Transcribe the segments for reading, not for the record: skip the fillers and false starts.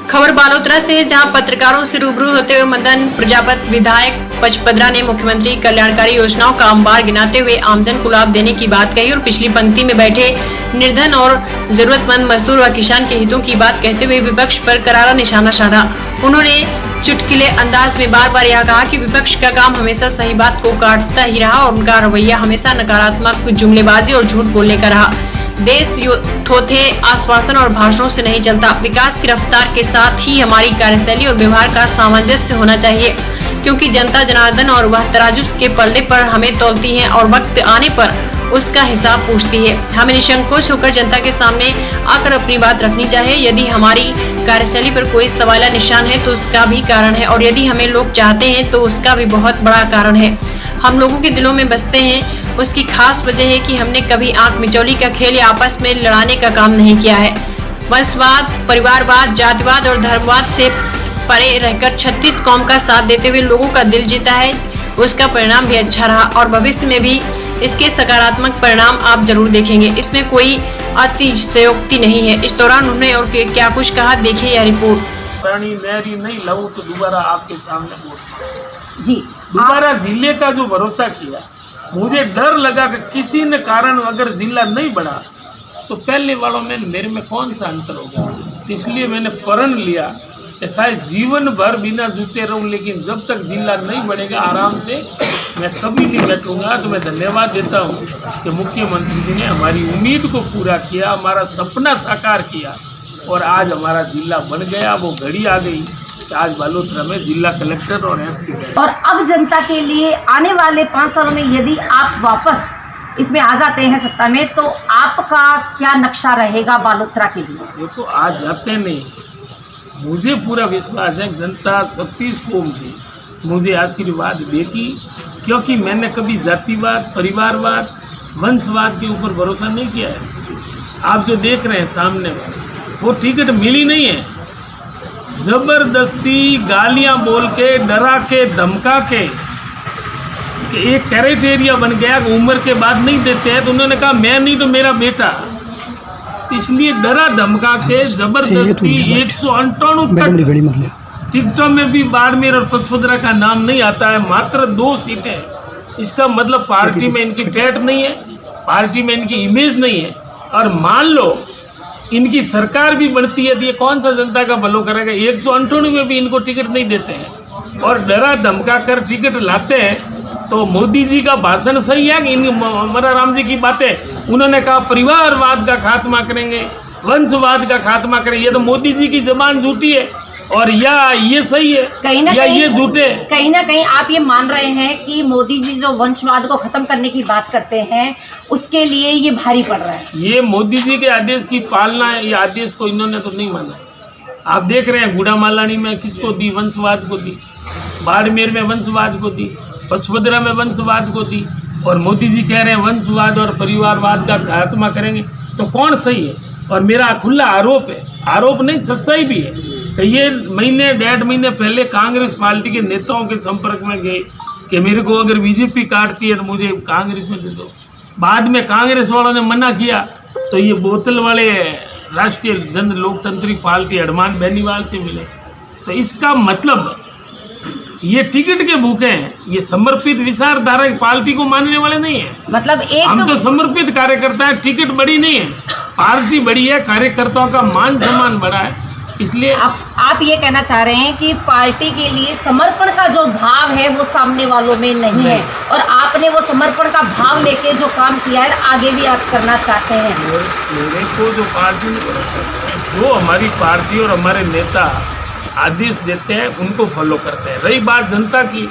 खबर बालोतरा से, जहां पत्रकारों से रूबरू होते हुए मदन प्रजापति विधायक पचपदरा ने मुख्यमंत्री कल्याणकारी योजनाओं का अंबार गिनाते हुए आमजन को लाभ देने की बात कही और पिछली पंक्ति में बैठे निर्धन और जरूरतमंद मजदूर व किसान के हितों की बात कहते हुए विपक्ष पर करारा निशाना साधा। उन्होंने चुटकिले अंदाज में बार बार यह कहा कि विपक्ष का काम हमेशा सही बात को काटता ही रहा और उनका रवैया हमेशा नकारात्मक, जुमलेबाजी और झूठ बोलने का रहा। देश थोथे आश्वासन और भाषणों से नहीं चलता। विकास की रफ्तार के साथ ही हमारी कार्यशैली और व्यवहार का सामंजस्य होना चाहिए, क्योंकि जनता जनार्दन और वह तराजू के पलड़े पर हमें तौलती है और वक्त आने पर उसका हिसाब पूछती है। हमें निसंकोच होकर जनता के सामने आकर अपनी बात रखनी चाहिए। यदि हमारी कार्यशैली पर कोई सवालिया निशान है तो उसका भी कारण है, और यदि हमें लोग चाहते हैं तो उसका भी बहुत बड़ा कारण है। हम लोगों के दिलों में बसते हैं। उसकी खास वजह है कि हमने कभी आंख मिचौली का खेल या आपस में लड़ाने का काम नहीं किया है। वंशवाद, परिवारवाद, जातिवाद और धर्मवाद से परे रहकर 36 कौम का साथ देते हुए लोगों का दिल जीता है। उसका परिणाम भी अच्छा रहा और भविष्य में भी इसके सकारात्मक परिणाम आप जरूर देखेंगे। इसमें कोई अतिशयोक्ति नहीं है। इस दौरान उन्होंने और क्या कुछ कहा, देखिए यह रिपोर्ट। मेरी नहीं लहू तो दोबारा आपके सामने बोल जी, दोबारा जिले का जो भरोसा किया, मुझे डर लगा कि किसी ने कारण अगर जिला नहीं बढ़ा तो पहले वालों में मेरे में कौन सा अंतर होगा। इसलिए मैंने प्रण लिया कि शायद जीवन भर बिना जूते रहूं, लेकिन जब तक जिला नहीं बढ़ेगा आराम से मैं कभी नहीं बैठूंगा। तो मैं धन्यवाद देता हूं कि मुख्यमंत्री जी ने हमारी उम्मीद को पूरा किया, हमारा सपना साकार किया और आज हमारा जिला बन गया। वो घड़ी आ गई कि आज बालोतरा में जिला कलेक्टर और एसपी। और अब जनता के लिए आने वाले 5 सालों में यदि आप वापस इसमें आ जाते हैं सत्ता में, तो आपका क्या नक्शा रहेगा बालोतरा के लिए? देखो, आज जाते नहीं, मुझे पूरा विश्वास है जनता 36 कौम की मुझे आशीर्वाद देगी, क्योंकि मैंने कभी जातिवाद, परिवारवाद, वंशवाद के ऊपर भरोसा नहीं किया है। आप जो देख रहे हैं सामने वो टिकट मिली नहीं है। जबरदस्ती गालियां बोल के, डरा के, धमका के एक क्राइटेरिया बन गया कि उम्र के बाद नहीं देते हैं। तो उन्होंने कहा मैं नहीं तो मेरा बेटा, इसलिए डरा धमका के जबरदस्ती 198 टिकटों में भी बाड़मेर और पचपदरा का नाम नहीं आता है, मात्र 2 सीटें। इसका मतलब पार्टी में इनकी टेट नहीं है, पार्टी में इनकी इमेज नहीं है। और मान लो इनकी सरकार भी बढ़ती है तो ये कौन सा जनता का भलो करेगा। 198 में भी इनको टिकट नहीं देते हैं और डरा धमका कर टिकट लाते हैं। तो मोदी जी का भाषण सही है कि इन मरा राम जी की बातें, उन्होंने कहा परिवारवाद का खात्मा करेंगे, वंशवाद का खात्मा करेंगे। ये तो मोदी जी की जबान झूठी है और या ये सही है कहीं ना या कहीं, ये झूठे। कहीं ना कहीं आप ये मान रहे हैं कि मोदी जी जो वंशवाद को खत्म करने की बात करते हैं उसके लिए ये भारी पड़ रहा है। ये मोदी जी के आदेश की पालना है, ये आदेश को इन्होंने तो नहीं माना। आप देख रहे हैं गुड़ामालानी में किसको दी, वंशवाद को दी, बाड़मेर में वंशवाद को दी, पचपदरा में वंशवाद को दी, और मोदी जी कह रहे हैं वंशवाद और परिवारवाद का खात्मा करेंगे। तो कौन सही है? और मेरा खुला आरोप है, आरोप नहीं सच्चाई भी है कि ये महीने 1.5 महीने पहले कांग्रेस पार्टी के नेताओं के संपर्क में गए कि मेरे को अगर बीजेपी काटती है तो मुझे कांग्रेस में दे दो। बाद में कांग्रेस वालों ने मना किया तो ये बोतल वाले राष्ट्रीय जन लोकतांत्रिक पार्टी हनुमान बेनीवाल से मिले। तो इसका मतलब ये टिकट के भूखे हैं, ये समर्पित विचारधारा पार्टी को मानने वाले नहीं है। मतलब हम तो समर्पित कार्यकर्ता है, टिकट बड़ी नहीं है, पार्टी बड़ी है, कार्यकर्ताओं का मान सम्मान बड़ा है। इसलिए आप ये कहना चाह रहे हैं कि पार्टी के लिए समर्पण का जो भाव है वो सामने वालों में नहीं है, और आपने वो समर्पण का भाव लेके जो काम किया है आगे भी आप करना चाहते हैं। मेरे को जो पार्टी जो हमारी पार्टी और हमारे नेता आदेश देते हैं उनको फॉलो करते हैं। रही बात जनता की,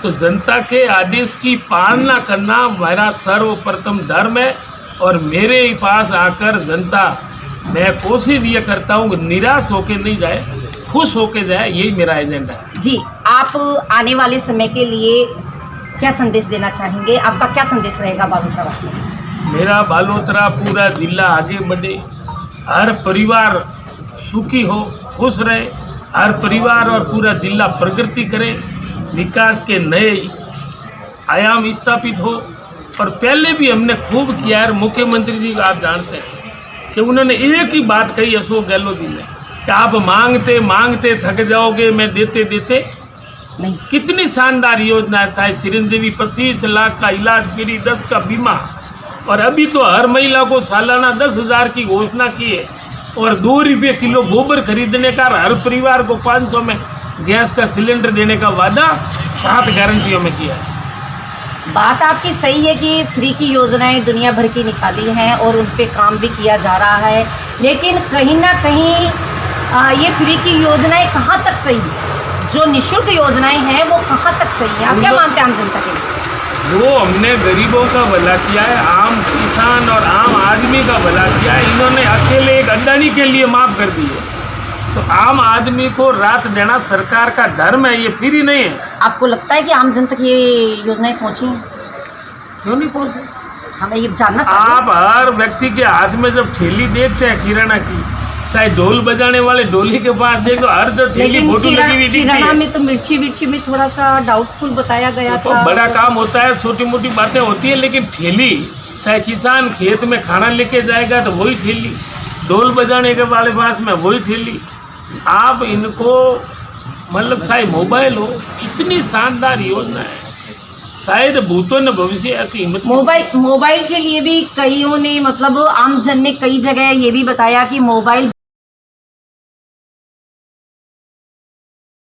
तो जनता के आदेश की पालना करना मेरा सर्वप्रथम धर्म है। और मेरे पास आकर जनता, मैं कोशिश ये करता हूँ निराश होके नहीं जाए, खुश होके जाए, यही मेरा एजेंडा है। जी, आप आने वाले समय के लिए क्या संदेश देना चाहेंगे? आपका क्या संदेश रहेगा बालोतरा वासियों को? मेरा बालोतरा पूरा जिला आगे बढ़े, हर परिवार सुखी हो, खुश रहे, हर परिवार और पूरा जिला प्रगति करे, विकास के नए आयाम स्थापित हो। और पहले भी हमने खूब किया है। मुख्यमंत्री जी आप जानते हैं कि उन्होंने एक ही बात कही अशोक गहलोत जी ने कि आप मांगते मांगते थक जाओगे, मैं देते देते नहीं। कितनी शानदार योजना है साहब। चिरंजीवी 25 लाख का इलाज फ्री, 10 का बीमा, और अभी तो हर महिला को सालाना 10,000 की घोषणा की है, और 2 रुपये किलो गोबर खरीदने का, हर परिवार को 500 में गैस का सिलेंडर देने का वादा 7 गारंटियों में किया है। बात आपकी सही है कि फ्री की योजनाएं दुनिया भर की निकाली हैं और उन पे काम भी किया जा रहा है, लेकिन कहीं ना कहीं ये फ्री की योजनाएं कहाँ तक सही है? जो निःशुल्क योजनाएं हैं वो कहाँ तक सही है? आप क्या मानते हैं आम जनता के लिए? वो हमने गरीबों का भला किया है, आम किसान और आम आदमी का भला किया है। इन्होंने अकेले एक अडानी के लिए माफ़ कर दी है, तो आम आदमी को रात देना सरकार का धर्म है, ये फ्री नहीं है। आपको लगता है कि आम जनता की ये योजनाएं पहुंची हैं? क्यों नहीं पहुँचे? हमें ये जानना चाहते हैं। आप हर व्यक्ति के हाथ में जब थैली देखते हैं किराना की, चाहे ढोल बजाने वाले ढोली के पास देखो, हर जो थैली लेकिन फोटो लगी हुई दिखती किराना है। में तो मिर्ची में थोड़ा सा डाउटफुल बताया गया तो था। बड़ा काम होता है, छोटी मोटी बातें होती है, लेकिन ठेली, चाहे किसान खेत में खाना लेके जाएगा तो वही ठेली, ढोल बजाने के वाले पास में वही ठेली। आप इनको मतलब चाहे मोबाइल हो, इतनी शानदार योजना है, शायद भूतों ने भविष्य ऐसी हिम्मत। मोबाइल के लिए भी कईयों ने, मतलब आम जन ने कई जगह ये भी बताया कि मोबाइल